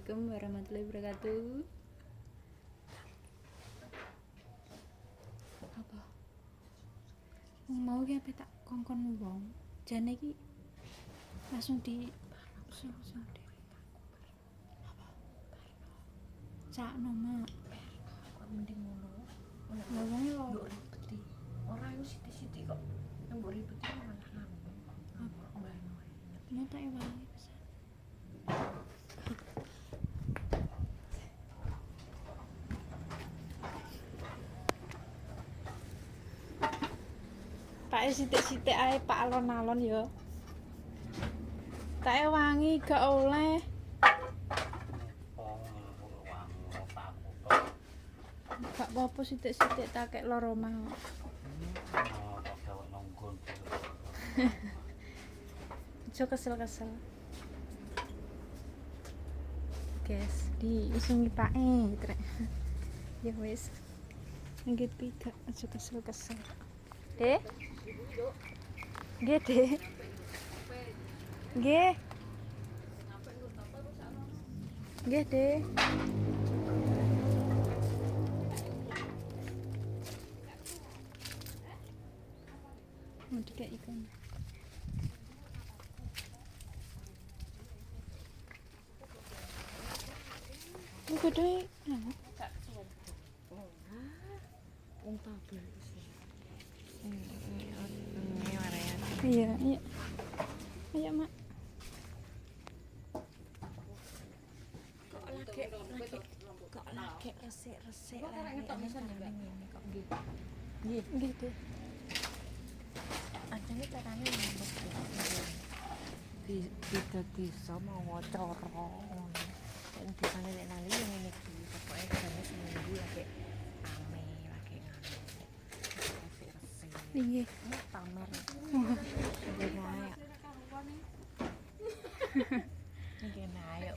Assalamualaikum warahmatullahi wabarakatuh. Apa? Mau ki ape tak kongkon wong. Jane iki langsung di langsung di apa? Cakno mak. Kok mending ngono. Lah wong lho. Yo ribeti. Ora yo sithik-sithik kok. Mbok ribeti malah ngambek. Apa mbahno. Nyata e wae pesan. Tak sithik-sithik ae Pak alon-alon ya. Tak wangi gak oleh. Gak apa-apa sithik-sithik tak kek loro mau. Aja kesel-kesel. Guys, diisungi Pak trek. Ya wis. Nggih tiga aja kesel-kesel. Dek. Nggih, Dek. Nggih. Nggih, Dek. Mau dikek ikan. Ini gedhe. Wong tabel iki. Iya, iya. Ayo, Mak. Kok lagi resik-resik. Kok ora ngetok bisa ngene kok nggih. Nggih, Dek. Ajane carane ngambek di desa mau cara ngono. Nek disane nek nang liya ngene iki pokoke jane seminggu lagi rame lagi nganu. Resik-resik. Iya. Pamer. Ngene ae. Ngene ae.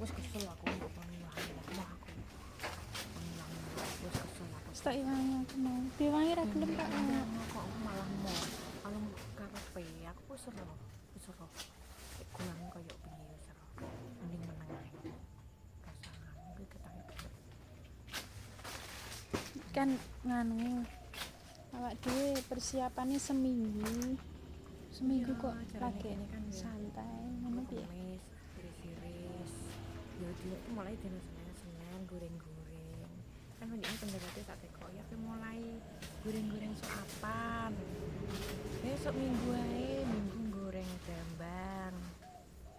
Wes kesel aku mbok pamilahan aku. Wes kesel aku. Tak iwangi aku mau. Diwangi ra gelem tak. Kok aku malah mau kalau karepe aku wis ora kurang koyo piye wis ora mending meneng ae pasangan kuwi ketake Kan nganu awak dhewe persiapannya seminggu kok lagi kan santai ngono piye. Kamis iris-iris ya dia tuh mulai dina Senin goreng-goreng kan ini pendekatnya tak teko ya mulai goreng-goreng soapan besok minggu ae minggu goreng jambang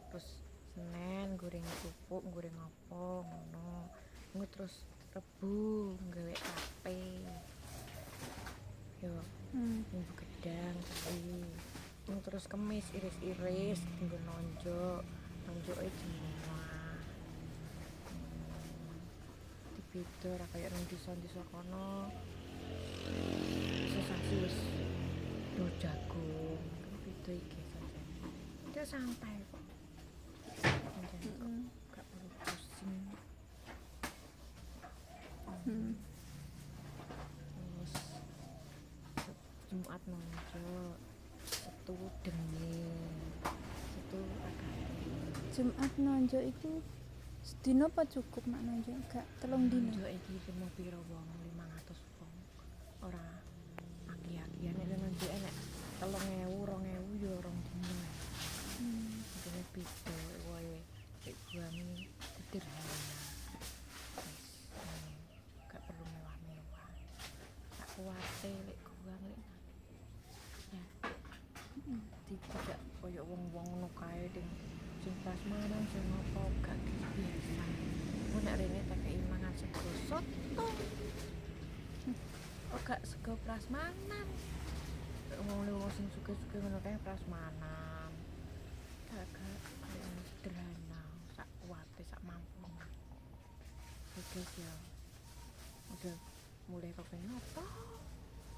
terus Senin goreng pupuk goreng apa ngono terus Rebu gawe tape yo minggu gedang kali terus Kamis iris-iris tinggal nonjok jemah di beda ra kaya nang desa-desa kono sesasi wis do jagung beda iki saja itu santai kok gak perlu pusing terus Jumat nonjok Sabtu dengin itu agak Jumat nonjo itu sedina apa cukup mak nonjo gak telung dina. nonjok iki mau piro wong 500 wong ora aki-akian nek nonjok nek 3.000 2.000 ya rong dina ini beda wae buami sederhana gak perlu mewah-mewah tak kuwate lek guang lek ya tidak koyo wong-wong ngono kae ding sing prasmanan sing apa gak biasa aku nek rene tak kei mangan sego soto gak sego prasmanan wong sing suka-suka ngono kae prasmanan gak sederhana sak kuwate sak mampu guys ya udah mulai kok pengen apa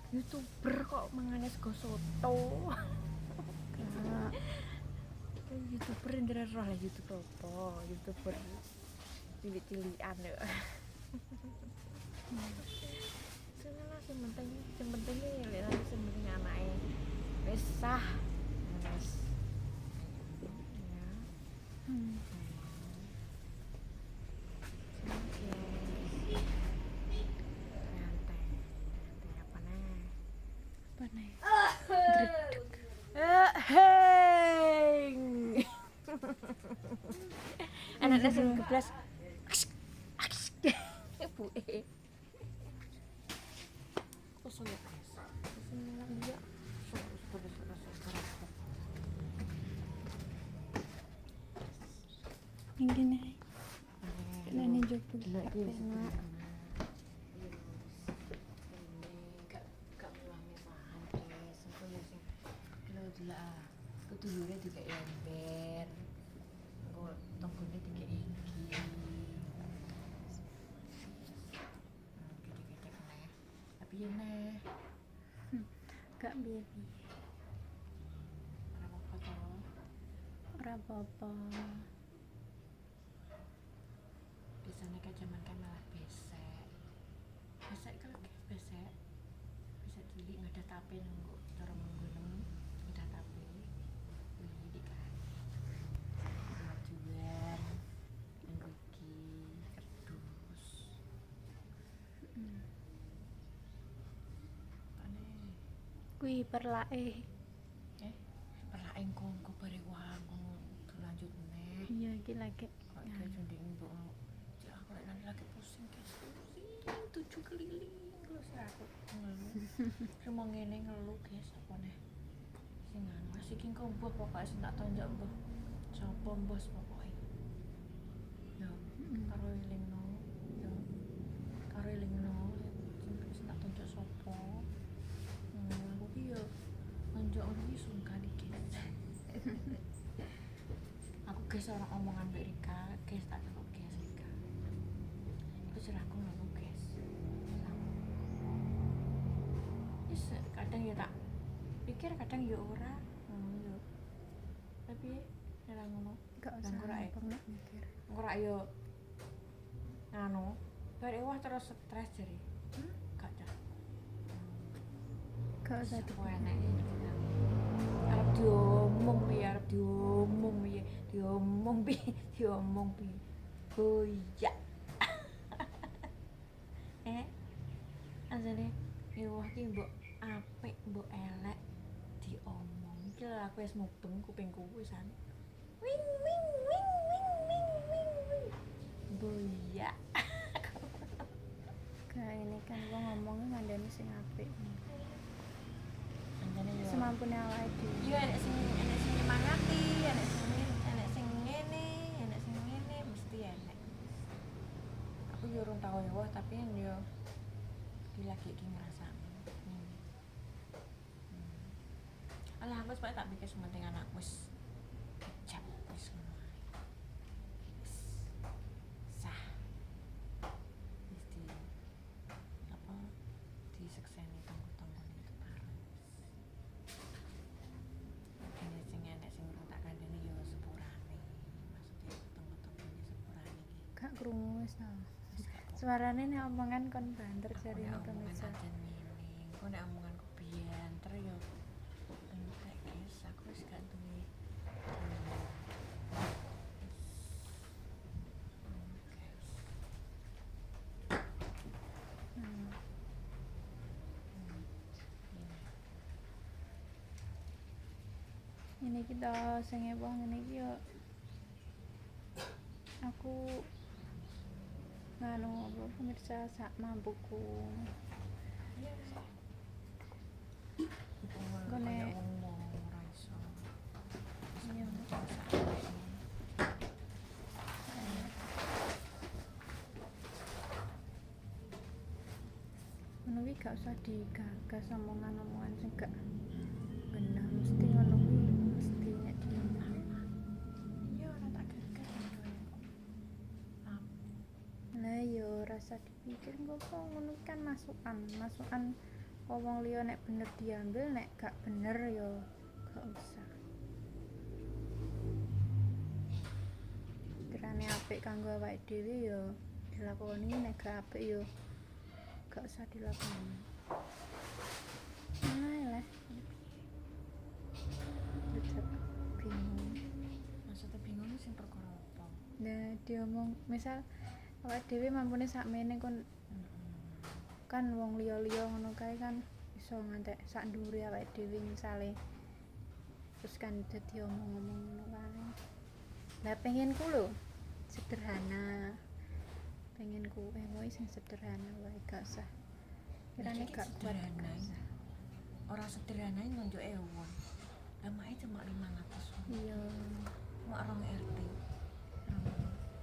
YouTuber kok mangane sego soto YouTuber ndere roh lah YouTuber cilik-cilikan yo seneng sing penting lek nanti sing penting anake wis sah wis ya anak sing geblas ibuke kosong ya guys dia Mungkin ae. Nene jopo delok iki wis enak. gak mewah-mewahan guys aku ya sing delok kedulure juga ember engko tonggone tiga iki gede-gede neh tapi ya neh Gak piye-piye. ora apa-apa to Ora apa-apa. biasanya kan zaman kan malah besek kalau guys besek bisa cilik nggak ada tape nunggu cara menggunung nggak ada tape wih di kan majuan nungguki kerdus aneh Kuwi perlake. pernah engkongku bari wangu lanjut neh Iya iki lagi. kok iki junding mbok cek aku lek nanti lagi pusing guys pusing 7 keliling terus ya aku ngeluh cuma ngene ngeluh guys apa neh sing anu masih ki engko mbah pokoke sing tak tonjok mbah sapa mbos pokoke yo karo elingno yo karo elingno sing tak tonjok sapa aku ki yo tonjok iki sungkan iki aku guys orang omongan Mbak Rika guys tak kok guys Rika itu cerahku ngono guys yes, kadang ya tak pikir kadang ya ora yo tapi ora ngono Gak usah banget mikir. ora yo nganu bari wah terus stres jadi gak dah Gak usah aku dipikir. enek arep diomong piye oh iya anjane wah ki mbok apik mbok elek diomong iki lho aku wis mubeng kupingku wisan wing wing wing wing wing wing wing boya Kayak ini kan gua ngomongnya ngandani sing apik. anjane yo Semampune awake dhewe. iya enek sing nyemangati enek sing ngene mesti enek aku yo urung tau ya wah tapi yo lagi iki ngrasakno alah aku sepake tak pikir sementing anakku wis kecap wis ngono ae wis sah wis di apa disekseni tonggo-tonggone itu bareng ini sing enek sing urung tak kandhani yo sepurane maksudnya tonggo-tonggone sepurane iki Gak krungu wis ta. wis gak kok Suarane nek omongan kon banter jare nek nek omongan pemirsa. ajan mining kok nek omonganku bianter yo entek guys aku wis gak duwe Ini kita sing ewah ngene iki yo aku nganu apa pemirsa sak mampuku. Gone ngomong ora iso iya ngono kuwi gak usah digagas omongan-omongan sing gak bener mesti ngono kuwi mesti nek diomong. iya ora tak gagas Lah yo rasa dipikir kok ngono kan masukan wong liya nek bener diambil nek gak bener yo gak usah. Kirane apik kanggo awake dhewe yo dilakoni nek gak apik yo gak usah dilakoni. Lah tetep bingung. maksudnya bingung sing perkara apa Nah diomong misal awake dhewe mampune sakmene kon kan wong liya-liya ngono kae kan iso ngantek sak ndure awake dhewe misale terus kan dadi omong-omong ngono kae. Lah pengenku lho sederhana. Pengen kuwe sing sederhana wae gak usah. Kirane Iki gak kuat. sederhana. Ora sederhana nunjuk ewon. Lah mae cuma 500. Iya. Mak rong RT.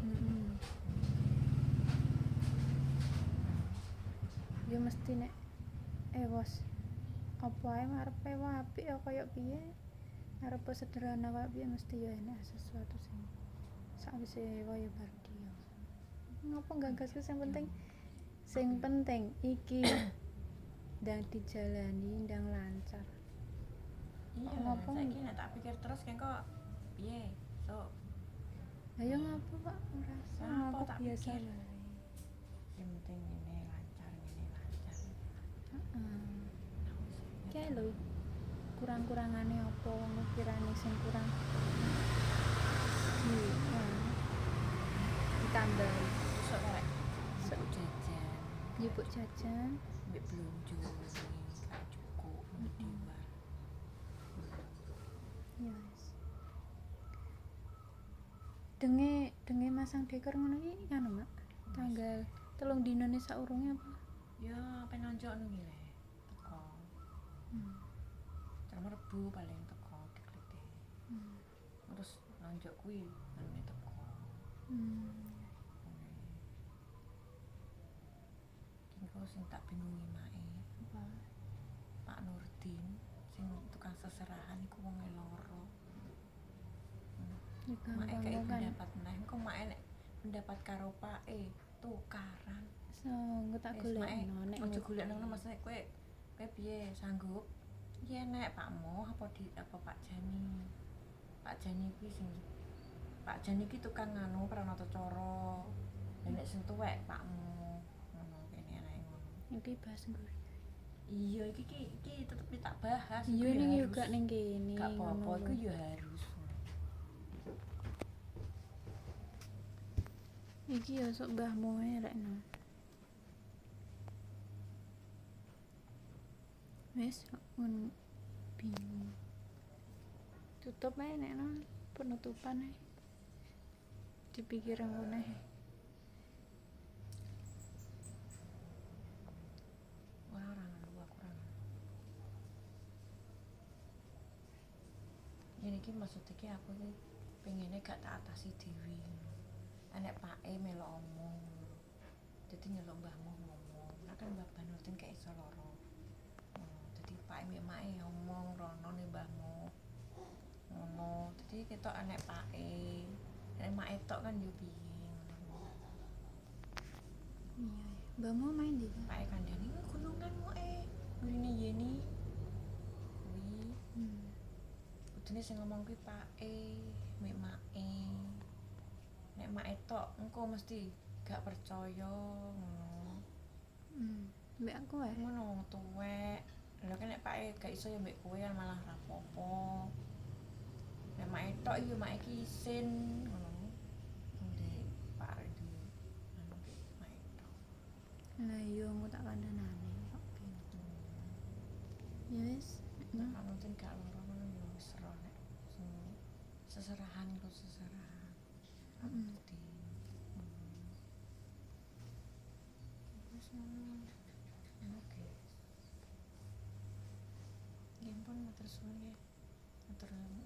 Heeh. Ya mesti nek wos apa ae ngarepe wae apik ya kaya piye. Arepe sederhana wae piye mesti ya enak sesuatu sing sakwise wae bar dia. Ngapa gagas sing penting iki ndang dijalani ndang lancar. Iya, Ngapa? saiki nek tak pikir terus kan kok piye? So, Ayo ngapa Pak ora usah Ngapa aku tak biasa pikir? wae. yang penting ini lancar. Heeh. Aku sih Kae lho kurang-kurangane apa ngono kirane sing kurang di ditambah besok karek Sok. jajan, nyebut jajan mbek blonjo gak cukup diwar. ya wis denge masang dekor ngono iki anu Mak tanggal 3 dinane saurunge apa Ya, pengen nonjok nang ngene. Teko. Jam Rebu paling teko diklite. Terus nonjok kuwi nang teko. Kengko sing tak bingungi mae. apa Pak Nurdin sing tukang seserahan iku wonge loro. ya Mae kayak gampang kan pendapat meneh, engko mae nek pendapat karo pake tukaran. so engko tak golekno nek Ojo golek nang Mas nek kowe piye sanggup? Iya nek Pakmu apa Pak Jani. Pak Jani kuwi sing Pak Jani ki tukang nganu Pranatacara. Lah nek sing tuwek Pakmu ngono kene anake ngono. iki bahas nggur Iya iki tetep tak bahas. iya Iku ning ya yo harus. gak ning kene Gak apa-apa ngono iku lho. ya harus. Iki ya sok mbahmu ae rekno. Wes mun bingung. Tutup ae nek no penutupan ae. Dipikir ngono ae. Ora ngelu aku ora. Yen iki maksud iki aku iki pengene gak tak atasi dhewe. Enek pake melok omong. Dadi nyeluk mbahmu ngomong. Nek kan Mbah Banutin kayak iso loro. Dadi pake mek make omong rono nih mbahmu. Ngono. Dadi ketok enek pake. Nek make tok kan yo piye ngono. Iya. Mbahmu main di. Pake kandhane gunungan moke. Gurine Yeni. Kuwi kudune sing ngomong kuwi pake mek make. Nek mak etok engko mesti gak percaya ngono. Mbak aku wae. Ngono wong tuwek. Lha kan nek pake gak iso ya mbek kowe kan malah rapopo. Nek mak etok ya mak iki isin ngono. Ndek Pak Redu. Anu mak etok. Lah iya aku tak kandhanane kok bingung. Ya wis. Nek nonton gak loro ngono ya wis ro nek sing seserahan kok seserahan. Ngerti. Wis ngono. Oke. Nggih pun matur suwun nggih.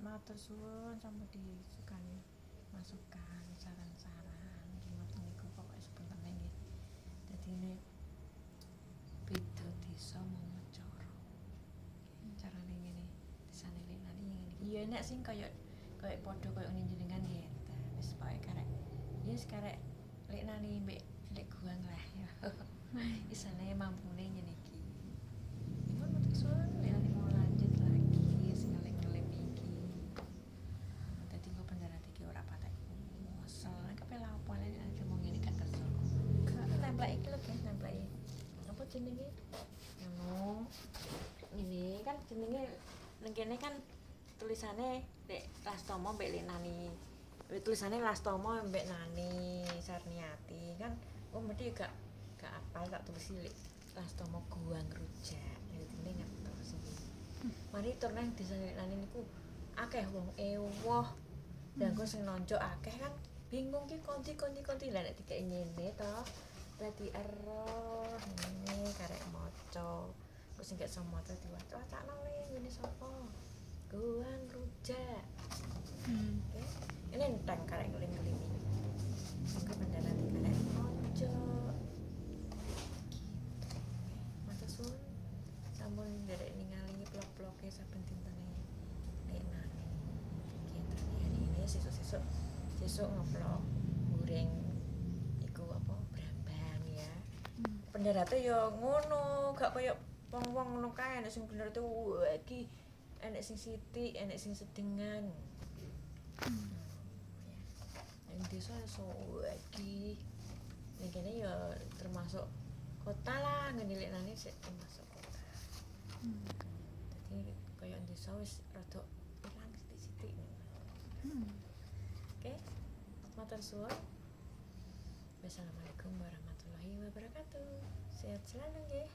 Matur suwun sampe disukani masukan, saran-saran. Nggih ngoten niku pokoke sepunten nggih. Dadine beda desa Momocara. Carane ngene, desane Lenani ngene. Iya nek sing kaya padha kaya njenengan nggih. Wis pokoke karek. Yes karek Lenani mbek Lek Guang lah ya. Isane mampune ngene iki. Iku matur suwun Lenani mau lanjut lagi sing ngelem iki. Dadi kok pendarat iki ora patek mosel. Kepe lha opo Lenani mau ngene gak kesel. Nempel iki lho guys, nempel apa jenenge? Anu ini kan jenenge ning kene kan tulisane Lek Lastomo mbek Lenani. Tulisane Lastomo mbek Nani Sarniati kan mesti gak apal tak tulis Lek Lastomo Guang Rujak. Dadi ngertos iki. Mari tur nang desa Nani niku akeh wong ewoh. Lah kok sing nonjok akeh kan bingung ki konti lah nek dikek ngene to. Berarti error ngene karek maca. Kok sing gak iso maca diwaca-wacana le ngene sapa? Goan rujak. Oke. Ini enteng karek ngeling-ngelingi. Engko bendera karek maca. Matur suwun. Sampun nderek ningali vlog-vloge saben dintene. Nek nani. Hari ini sesuk ngevlog goreng iku apa brambang ya. Pendarate yo ngono, gak koyo wong-wong ngono kae nek sing pendarate iki enek sing sithik, enek sing sedengan. Yang desa iso iki. Ning kene ya termasuk kota lah, ngenilikane sik termasuk kota. Jadi koyo desa wis rada ilang sithik-sithik. Oke. Matur suwun. Wassalamualaikum warahmatullahi wabarakatuh. Sehat selalu nggih.